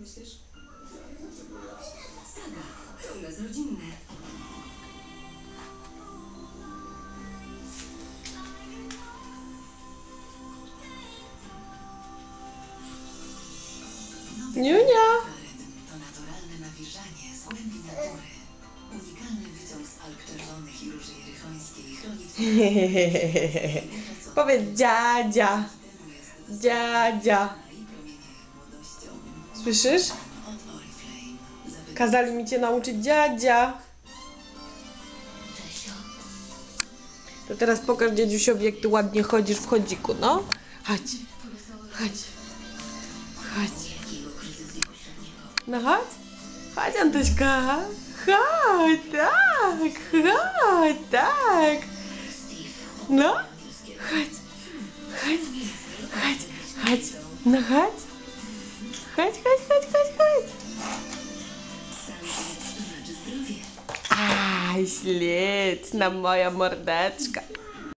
myślisz? Saga. To u nas rodzinne. Niunia! To naturalne nawilżanie z głębi natury. Unikalny wyciąg z alg czerwonych i róży jerychońskiej chroni Powiedz dziadzia. Dziadzia. Słyszysz? Kazali mi cię nauczyć dziadzia. To teraz pokaż dziadziusiowi, jak ty ładnie chodzisz w chodziku, no. Chodź. Chodź. Chodź. No chodź. Chodź, Antośka. Chodź, tak. Chodź, tak. No. Chodź. Chodź. Chodź. Chodź. No chodź. Chodź, chodź, chodź, chodź, chodź. Aj, śliczna moja mordeczka.